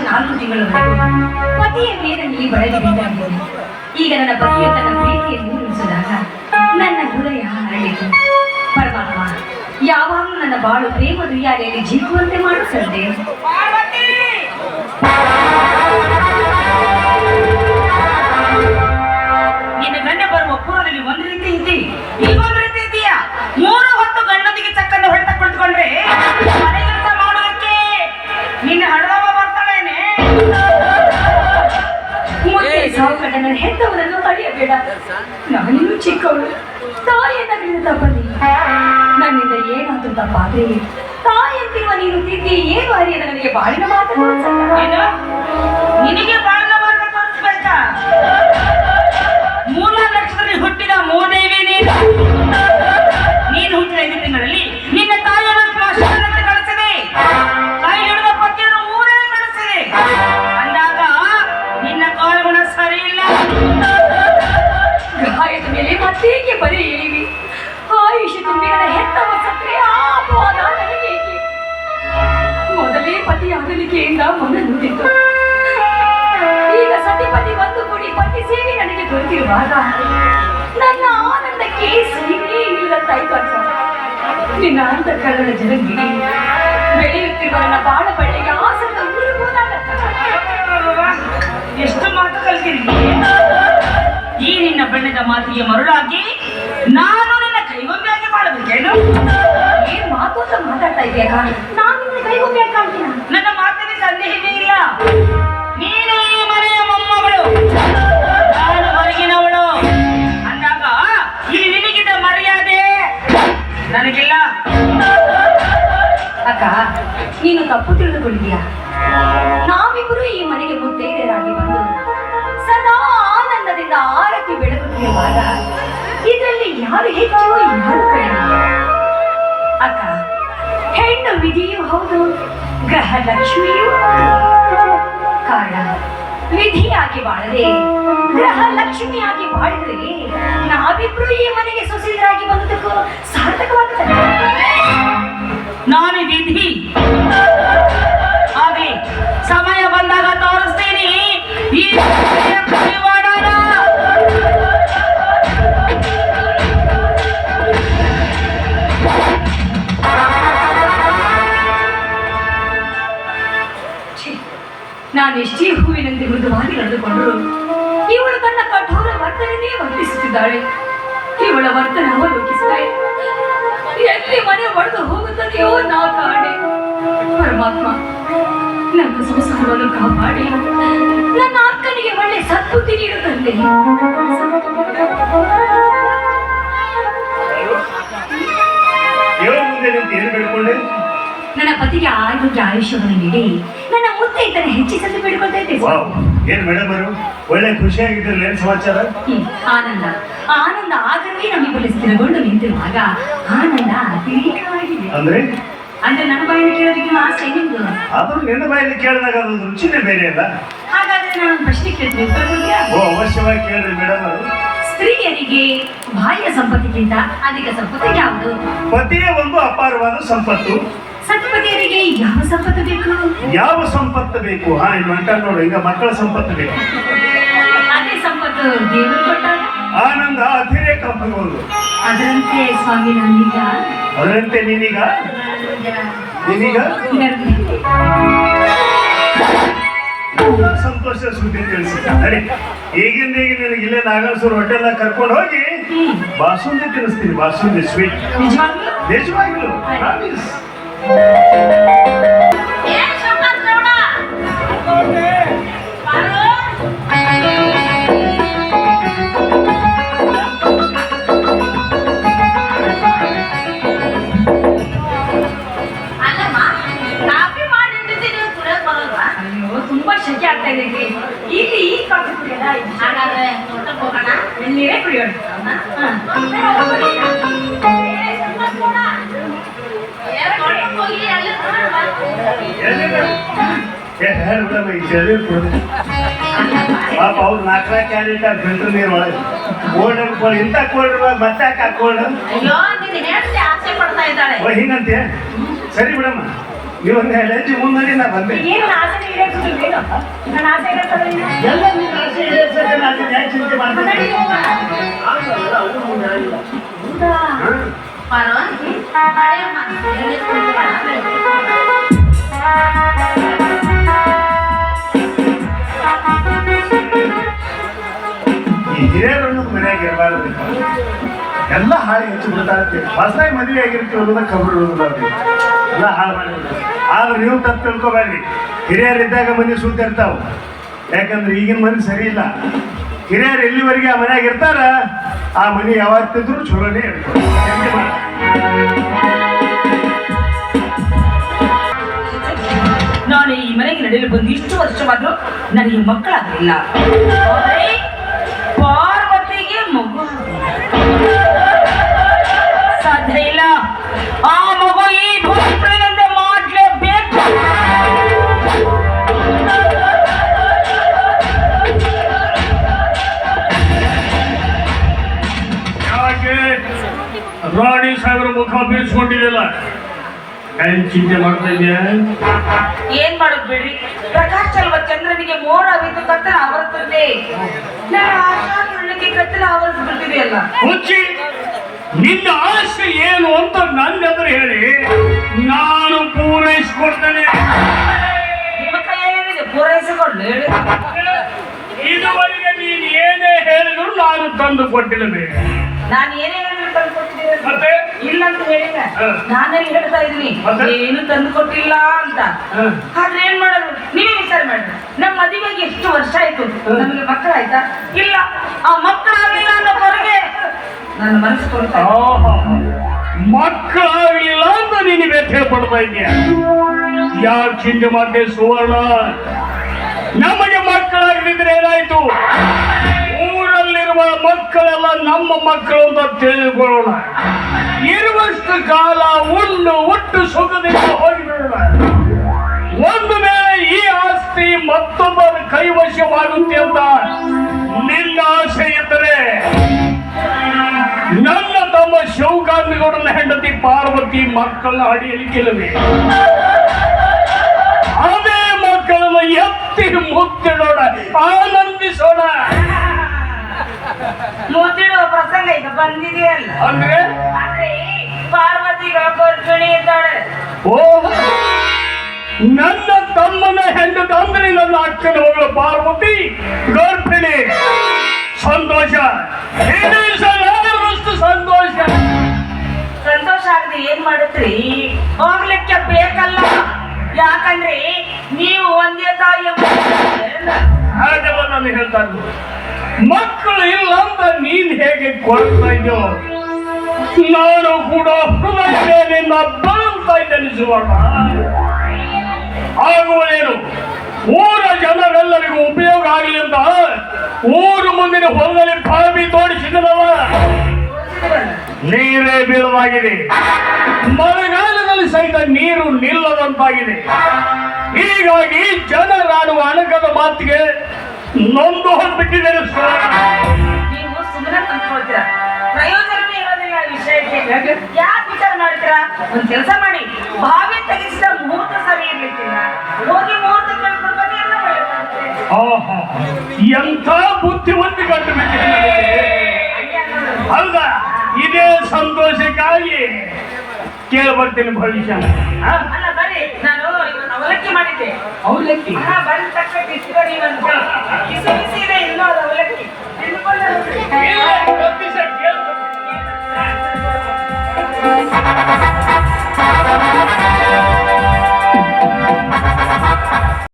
4 ತಿಂಗಳವರೆಗೂ ಪತಿಯ ಮೇರಲ್ಲಿ ಬಳಲಿ ಬಿದ್ದಾಗಿದೆ. ಈಗ ನನ್ನ ಪತಿಯು ತನ್ನ ಪ್ರೀತಿಯನ್ನು ಉಳಿಸಿದಾಗ ನನ್ನ ಹೃದಯ ಹರಳಿತು. ಪರಮಾತ್ಮ ಯಾವಾಗಲೂ ನನ್ನ ಬಾಳು ಪ್ರೇಮ ದುಯ್ಯಾಲೆಯಲ್ಲಿ ಜೀಗುವಂತೆ ಮಾಡುತ್ತದೆ. ನಿನ್ನ ಗಂಡ ಬರುವ ಪೂರ್ವದಲ್ಲಿ ಒಂದು ರೀತಿ ಇದ್ದಿ, ಈಗೊಂದು ರೀತಿ ಇದೆಯಾ? 3 ಹೊತ್ತು ಗಂಡನಿಗೆ ಚಕ್ಕನ್ನು ಹೊಡೆತ ಕುಳಿತುಕೊಂಡ್ರೆ ಮನೆ ಕೆಲಸ ಮಾಡೋದಕ್ಕೆ ನಿನ್ನ ಹಡದವ ಬರ್ತಾಳೇನೆ? ನನ್ನ ಹೆತ್ತವರನ್ನು ಅಳಿಯಬೇಡ. ನಾನಿನ್ನೂ ಚಿಕ್ಕವಳು, ತಾಯಿಯನ್ನ ತಪ್ಪಲಿ. ನನ್ನಿಂದ ಏನಾದ್ರೂ ತಪ್ಪಾದ್ರೆ ತಾಯಿಯಂತಿರುವ ನೀನು ತಿದ್ದಿ ಏನು ಅರಿಯದ ನನಗೆ ಬಾಳಿನ ಮಾತು ನಿನಗೆ ಬಾಳಿನ ಮಾರ್ಗ ತೋರಿಸ್ಬೇಕಾ? ಮೂಲ ಲಕ್ಷದಲ್ಲಿ ಹುಟ್ಟಿದ ಮೂದೇವಿ ನೀನು ಹುಟ್ಟಿದ 5 ತಿಂಗಳಲ್ಲಿ ನಿನ್ನ ತಾಯಿಯನ್ನು ಸ್ಮಶಾನಕ್ಕೆ ಕಳಿಸಿದೆ. ತಾಯಿ ಹಿಡಿದ ಪತಿಯನ್ನು ಊರೇ ಕಳಿಸಿದೆ. ಅಂದಾಗ ನಿನ್ನ ಕಾಲುಗುಣ ಸರಿ ಇಲ್ಲ. ಗಾಯದ ಮೇಲೆ ಮತ್ತೇಕೆ ಬರೀ ಹೇಳಿವಿ? ಆಯುಷ್ ತುಂಬಿ ನನ್ನ ಹೆತ್ತವ ಸತ್ರೆ ಆಪವಾದ ನನಗೆ. ಮೊದಲೇ ಪತಿ ಅಗಲಿಕೆಯಿಂದ ಮನ ನುಡಿತು. ಈಗ ಸತಿಪತಿ ಒಂದು ಕೂಡಿ ಪತಿ ಸೇವೆ ನನಗೆ ದೊರೆತಿರುವಾಗ ನನ್ನ ಆನಂದಕ್ಕೆ ಸೀಮೆ ಇಲ್ಲದಂತಾಯ್ತು ಅಂತ. ನಿನ್ನ ಅಂತಃಕರಣದ ಜರಂಗಿರಿ ಬೆಳೆಯುತ್ತಿರುವ ನನ್ನ ಬಾಳ ಬಳ್ಳಿಗೆ ಆಸಕ್ತ ಎಷ್ಟು ಮಾತು ಕಲ್ತಿರಿ. ಈ ನಿನ್ನ ಬಣ್ಣದ ಮಾತಿಗೆ ಮರುಳಾಗಿ ನಾನು ನಿನ್ನ ಕೈಗೊಂಬೆಯಾಗಿ ಮಾಡಬೇಕೇನು? ಏನ್ ಮಾತು ಅಂತ ಮಾತಾಡ್ತಾ ಇದೆಯಾ? ನಾನು ನಿನ್ನ ಕೈಗೊಂಬೆಯಾಗಿ ಕಾಣ್ತೀನ? ನನ್ನ ಮಾತಿನ ಸಂದೇಹವೇ ಇಲ್ಲ. ನೀನು ಈ ಮನೆಯ ಮೊಮ್ಮಗಳು, ನಾನು ಹೊರಗಿನವಳು. ಅಂದಾಗ ಇಲ್ಲಿ ನಿನಗಿದ್ದ ಮರ್ಯಾದೆ ನನಗಿಲ್ಲ. ಅಕ್ಕ, ನೀನು ತಪ್ಪು ತಿಳಿದುಕೊಂಡಿದ್ಯಾ? ನಾವಿಬ್ಬರು ಈ ಮನೆಗೆ ಮುತ್ತೈದೆಯರಾಗಿ ಬಂದು ಸದಾ ಆನಂದದಿಂದ ಆರತಿ ಬೆಳಗುತ್ತಿರುವಾಗ ಇದರಲ್ಲಿ ಯಾರು ಹೆಚ್ಚು ಯಾರು ಕಡಿಮೆ? ಅಕ್ಕ, ಹೆಣ್ಣು ವಿಧಿಯೂ ಹೌದು, ಗ್ರಹ ಲಕ್ಷ್ಮಿಯೂ. ಕಾರಣ ವಿಧಿಯಾಗಿ ಬಾಳದೆ ಗ್ರಹ ಲಕ್ಷ್ಮಿಯಾಗಿ ಬಾಳಿದರೆ ನಾವಿಬ್ರು ಈ ಮನೆಗೆ ಸೊಸೆಯರಾಗಿ ಬಂದದಕ್ಕೂ ಸಾರ್ಥಕವಾಗುತ್ತದೆ. ನಾನು ವಿಧಿ ಆಗ್ಲಿ, ಸಮಯ ಬಂದಾಗ ತೋರಿಸ್ತೀನಿ ಈ ಕೈವಾಡನ. ನಾನು ಎಷ್ಟೇ ಹೂವಿನಂತೆ ಮೃದುವಾಗಿ ನಡೆದುಕೊಂಡರು ಇವಳು ತನ್ನ ಕಠೋರ ವರ್ತನೆಯೇ ವರ್ತಿಸುತ್ತಿದ್ದಾಳೆ. ಇವಳ ವರ್ತನ ಅವಲೋಕಿಸಿದೆ. ಎಲ್ಲಿ ಮನೆ ಒಡೆದು ಹೋಗುತ್ತದೆಯೋ ನಾ ಕಾಣೆ. ಪರಮಾತ್ಮ ನನ್ನ ಸಂಸಾರವನ್ನು ಕಾಪಾಡಿ ನನ್ನ ಅಕ್ಕನಿಗೆ ಒಳ್ಳೆ ಸದ್ಬುದ್ಧಿ ನೀಡುತ್ತಂತೆ. ನನ್ನ ಪತಿಗೆ ಆರೋಗ್ಯ ಆಯುಷ್ಯವನ್ನು ನೀಡಿ ನನ್ನ ಮುತ್ತೈದನ್ನು ಹೆಚ್ಚಿಸಲು ಬೇಡಿಕೊಳ್ತಾ ಇದ್ದೇವೆ. ಏನ್ ಮೇಡಮ್ ಅವರು ಒಳ್ಳೆ ಖುಷಿಯಾಗಿದ್ರಲ್ಲ, ಏನ್ ಸಮಾಚಾರ? ಆನಂದ ಆನಂದ ಆಗಲೇ ನಮಗೆ ಸ್ಥಿರಗೊಂಡು ನಿಂತಿರುವಾಗ ಆನಂದ ಅತಿರೇಕವಾಗಿದೆ. ಅಂದ್ರೆ ನನ್ನ ಬಾಯಲ್ಲಿ ಕೇಳೋದಕ್ಕೆ ಆಸೆ ನಿಮ್ದು. ಆದ್ರೂ ನಿನ್ನ ಬಾಯಲ್ಲಿ ಕೇಳಿದಾಗ ಅದು ರುಚಿನೇ ಬೇರೆ ಅಲ್ಲ. ಹಾಗಾದ್ರೆ ನಾನು ಪ್ರಶ್ನೆ ಕೇಳ್ತೀನಿ, ಉತ್ತರ ಕೊಡ್ತೀರಾ? ಅವಶ್ಯವಾಗಿ ಕೇಳ್ರಿ ಮೇಡಮ್ ಅವರು. ಸ್ತ್ರೀಯರಿಗೆ ಬಾಹ್ಯ ಸಂಪತ್ತಿಗಿಂತ ಅಧಿಕ ಸಂಪತ್ತು ಯಾವುದು? ಪತಿಯೇ ಒಂದು ಅಪಾರವಾದ ಸಂಪತ್ತು. ಸತಿಪತಿಯರಿಗೆ ಯಾವ ಸಂಪತ್ತು ಬೇಕು? ಯಾವ ಸಂಪತ್ತು ಬೇಕು? ಇನ್ನು ಅಂಟ ನೋಡು, ಈಗ ಮಕ್ಕಳ ಸಂಪತ್ತು ಬೇಕು. ಅದೇ ಸಂಪತ್ತು ದೇವರು ಕೊಟ್ಟಾಗ ಆನಂದ ಅತಿರೇಕ ಭಗವಂತ. ಅದರಂತೆ ಸ್ವಾಮಿ ನಾನೀಗ ಅದರಂತೆ ನೀನೀಗ ಸಂತೋಷ ಸುದ್ದಿ ತಿಳಿಸಿದ್ದಾರೆ. ಈಗಿಂದ ಈಗ ನಿನಗೆ ಇಲ್ಲೇ ನಾಗೇಶ್ವರ ಹೋಟೆಲ್ ಕರ್ಕೊಂಡು ಹೋಗಿ ಬಾಸುಂದಿ ತಿನ್ನಿಸ್ತೀನಿ. ಬಾಸುಂದಿ ಸ್ವೀಟ್ ನಿಜವಾಗ್ಲು ಪ್ರಾಮಿಸ್. ತುಂಬಾ ಶೆಕೆ ಆಗ್ತಾ ಇದೆ ಇಲ್ಲಿ. ಈ ಕಾಫಿ ಕುಡಿಯೋಣ? ಹಾಗಾದ್ರೆ ಹೋಟೆಲ್ ಹೋಗೋಣ, ನೀರೇ ಕುಡಿಯೋಣ. ಪಾಪ ಅವ್ರು 4 ಕ್ಯಾರೆಟ್ ಫಿಲ್ಟರ್ ನೀರು ಒಳಗೆ ಕೋಲ್ಡ್ ಇಂಥ ಕೋಲ್ಡ್ ಮತ್ತೆ ಯಾಕೆ ಕೋಲ್ಡ್ ಆಸೆ ಪಡ್ತಾ ಇದ್ದಾಳೆ ಹಿಂಗಂತೆ. ಸರಿ ಬಿಡಮ್ಮ, ನೀವೊಂದು ಹೆಜ್ಜೆ ಮುಂದೆ ನಾ ಬಂದೆ ಏನು ನನ್ನ ಆಸೆ ಈಡೇರಿಸ್ತಿಲ್ವೇನು? ನನ್ನ ಆಸೆ ಈಡೇರ್ತದೆ ನೀನು? ಎಲ್ಲ ನಿನ್ನ ಆಸೆ ಈಡೇರ್ಸಕ್ಕೆ ನಾನು ಯಾಕೆ ಚಿಂತೆ ಮಾಡ್ತೀನಿ ನಡಿ ಹೋಗೋಣ. ಆಗಲ್ಲ, ಅವ್ರು ಮುಂದೆ ಆಗಿಲ್ಲ. ಹೌದಾ? ಪಾರ್ವತಿ ಈ ಹಿರಿಯರನ್ನು ಮನೆಯಾಗ ಇರಬಾರ್ದು. ಎಲ್ಲ ಹಾಳು ಹೆಚ್ಚು ಬಿಡ್ತಾರತ್ತೆ. ಹೊಸದಾಗಿ ಮದುವೆ ಆಗಿರ್ತೀವಿ ಅನ್ನೋದ ಖಬರ್ ಇರೋದಿಲ್ಲ ಅವ್ರಿಗೆ. ಎಲ್ಲ ಹಾಳು ಮಾಡಿಬಿಡ್ತಾರೆ. ಆದ್ರೆ ನೀವು ತಪ್ಪು ತಿಳ್ಕೊಬೇಡ್ರಿ. ಹಿರಿಯರಿದ್ದಾಗ ಮನೆ ಸುದ್ದಿ ಇರ್ತಾವ. ಯಾಕಂದ್ರೆ ಈಗಿನ ಮನೆ ಸರಿ ಇಲ್ಲ. ಹಿರಿಯರು ಎಲ್ಲಿವರೆಗೆ ಆ ಮನ್ಯಾಗ ಇರ್ತಾರ ಆ ಮನೆ ಯಾವತ್ತಿದ್ರು ಚಲೋನೇ ಇರ್ತದೆ. ನಾನು ಈ ಮನೆಗೆ ನಡೆಯಲು ಬಂದು ಇಷ್ಟು ವರ್ಷವಾದ್ರು ನನಗೆ ಮಕ್ಕಳಾಗಲಿಲ್ಲ. ಆದರೆ ಪಾರ್ವತಿಗೆ ಮಗು ಸಾಧ್ಯ ಇಲ್ಲ. ಆ ಮಗು ಈ ಭೂಮಿಯಿಂದ ಮಾಡಲೇಬೇಕು. ಯಾಕೆ ರಾಣಿ ಸಾಹೇಬರ ಮುಖ ಬೀಳ್ಸ್ಕೊಂಡಿದ್ದಿಲ್ಲ? ಏನ್ ಚಿಂತೆ ಮಾಡ್ತಾ ಇದೆಯಾ? ಏನ್ ಮಾಡೋದು ಬಿಡ್ರಿ, ಪ್ರಕಾಶ್ ಚಲ್ವ ಚಂದ್ರನಿಗೆ ಮೋಡ ಬಿದ್ದು ಕತ್ತಲ ಆವರಿಸುತ್ತೆ. ನನ್ನ ಆಶಾ ಕಿರಣಕ್ಕೆ ಕತ್ತಲ ಆವರಿಸ್ಬಿಡ್ತಿದೆಯಲ್ಲ. ಹುಚ್ಚಿ, ನಿನ್ನ ಆಸೆ ಏನು ಅಂತ ನನ್ನೆದುರು ಹೇಳಿ ನಾನು ಪೂರೈಸಿಕೊಡ್ತೇನೆ. ನಿಮ್ಮ ಕೈಯಲ್ಲಿದೆ, ಪೂರೈಸಿಕೊಂಡು ಹೇಳಿ. ಇದುವರೆಗೆ ನೀನು ಏನೇ ಹೇಳಿದ್ರು ನಾನು ತಂದು ಕೊಟ್ಟಿರಬೇಕು. ನಾನು ಏನೇ ಹೇಳಿದ್ರು ತಂದು ಕೊಟ್ಟಿದ್ದೇನೆ ಮತ್ತೆ? ಇಲ್ಲ ಅಂತ ಹೇಳಿಲ್ಲ. ನಾನೇ ಹೇಳ್ತಾ ಇದೀನಿ ಮತ್ತೆ? ಏನು ತಂದು ಕೊಟ್ಟಿಲ್ಲ ಅಂತ. ಆದ್ರೆ ಏನ್ ಮಾಡೋದು, ನೀವೇ ವಿಚಾರ ಮಾಡ್ರಿ. ನಮ್ಮ ಮದುವೆಗೆ ಎಷ್ಟು ವರ್ಷ ಆಯ್ತು, ನಮಗೆ ಮಕ್ಕಳಾಯ್ತಾ? ಇಲ್ಲ. ಆ ಮಕ್ಕಳಾಗಲಿಲ್ಲ ಅನ್ನೋ ಹೊರಗೆ ನನ್ನ ಮನಸ್ಸು ಕೊಡ್ತಾ ಮಕ್ಕಳಾಗಲಿಲ್ಲ ಅಂತ ನೀನು ವ್ಯಥೆ ಪಡ್ತಾ ಇದೆಯಾ? ಯಾಕೆ ಚಿಂತೆ ಮಾಡ್ದೆ ಸುವರ್ಣ? ನಮಗೆ ಮಕ್ಕಳಾಗದಿದ್ರೆ ಏನಾಯ್ತು? ಊರಲ್ಲಿರುವ ಮಕ್ಕಳೆಲ್ಲ ನಮ್ಮ ಮಕ್ಕಳು ಅಂತ ತಿಳಿದುಕೊಳ್ಳೋಣ. ಇರುವಷ್ಟು ಕಾಲ ಹುಟ್ಟು ಸುಖದಿಂದ ಹೋಗಿಬಿಡೋಣ. ಒಂದು ವೇಳೆ ಈ ಆಸ್ತಿ ಮತ್ತೊಬ್ಬರ ಕೈವಶವಾಗುತ್ತೆ ಅಂತ ನಿನ್ನ ಆಸೆ ಇದ್ದರೆ ನನ್ನ ತಮ್ಮ ಶಿವಕಾಂತಿಗೌಡನ ಹೆಂಡತಿ ಪಾರ್ವತಿ ಮಕ್ಕಳನ್ನ ಹಡಿಯಲಿಕ್ಕಿಲ್ಲವೇ? ಅದೇ ಮಕ್ಕಳನ್ನು ಎತ್ತಿ ಮುತ್ತಿಡೋಣ, ಆನಂದಿಸೋಣ. ಮುತ್ತಿಡುವ ಪ್ರಸಂಗ ಈಗ ಬಂದಿದೆಯಲ್ಲ. ಅಂದ್ರೆ ಆದ್ರೆ ಪಾರ್ವತಿಗೆ ಗರ್ಭಿಣಿ ಇದ್ದಾಳೆ. ಓ, ನನ್ನ ತಮ್ಮನ ಹೆಂಡತಿ ಅಂದ್ರೆ ನನ್ನ ಅಕ್ಕನ ಮಗಳು ಪಾರ್ವತಿ ಗರ್ಭಿಣಿ. ಸಂತೋಷ, ಇಡೀ ಸಂತೋಷ. ಸಂತೋಷ ಆಗದೆ ಏನ್ ಮಾಡುತ್ರಿ? ಹೋಗ್ಲಿಕ್ಕೆ ಬೇಕಲ್ಲ. ಯಾಕಂದ್ರೆ ನೀವು ಒಂದೇ ತಾಯಿಯ ಹಾಗೆಲ್ಲ ನಾನು ಹೇಳ್ತಾ ಇದ್ದು, ಮಕ್ಕಳು ಇಲ್ಲ ಅಂತ ನೀನ್ ಹೇಗೆ ಕೊಡ್ತಾ ಇದ್ದೋ ನಾನು ಕೂಡ ಹೃದಯದಿಂದ ಬಳಲ್ತಾ ಇದ್ದೇನೆ ಸುವರ್ಣ. ಆಗುವನೇನು, ಊರ ಜನರೆಲ್ಲರಿಗೂ ಉಪಯೋಗ ಆಗಲಿ ಅಂತ ಊರು ಮುಂದಿನ ಹೊಲದಲ್ಲಿ ಬಾವಿ ತೋಡಿಸಿದನವ, ನೀರೇ ಬೀಳವಾಗಿದೆ. ಮಳೆಗಾಲದಲ್ಲಿ ಸಹಿತ ನೀರು ನಿಲ್ಲದಂತಾಗಿದೆ. ಹೀಗಾಗಿ ಜನರಾಡುವ ಅಣಕದ ಮಾತಿಗೆ ನೊಂದು ಹೊರಬಿಟ್ಟಿದ್ದೇನೆ. ನೀವು ಸುಮ್ಮನೆ ತಂದ್ಕೊಳ್ತೀರಾ, ಪ್ರಯೋಜನವೇ ಇರೋದಿಲ್ಲ ಈ ವಿಷಯಕ್ಕೆ. ಯಾಕೆ ವಿಚಾರ ಮಾಡ್ತೀರಾ? ಒಂದ್ ಕೆಲಸ ಮಾಡಿ, ಬಾವಿ ತೆಗೆಸಿದ ಮುಹೂರ್ತ ಸರಿ ಇರ್ಲಿಕ್ಕಿಲ್ಲ, ಹೋಗಿ ಮುಹೂರ್ತ ಕೇಳ್ಕೊಂಡು ಬನ್ನಿ, ಎಲ್ಲ ಒಳ್ಳೆದಾಗುತ್ತೆ. ಆಹಾ, ಎಂಥ ಬುದ್ಧಿವಂತಿ ಕಂಡು ಬಿಟ್ಟಿದೆ. ಹೌದಾ? ಇದೇ ಸಂತೋಷಕ್ಕಾಗಿ ಕೇಳ್ಬರ್ತೀನಿ ಭವಿಷ್ಯ. ಅಲ್ಲ ಬರ್ರಿ, ನಾನು ಇವತ್ತು ಅವಲಕ್ಕಿ ಮಾಡಿದ್ದೆ. ಅವಲಕ್ಕಿ ಬಂದ ತಕ್ಕ ಬಿಸಿಗಡಿ ಒಂದು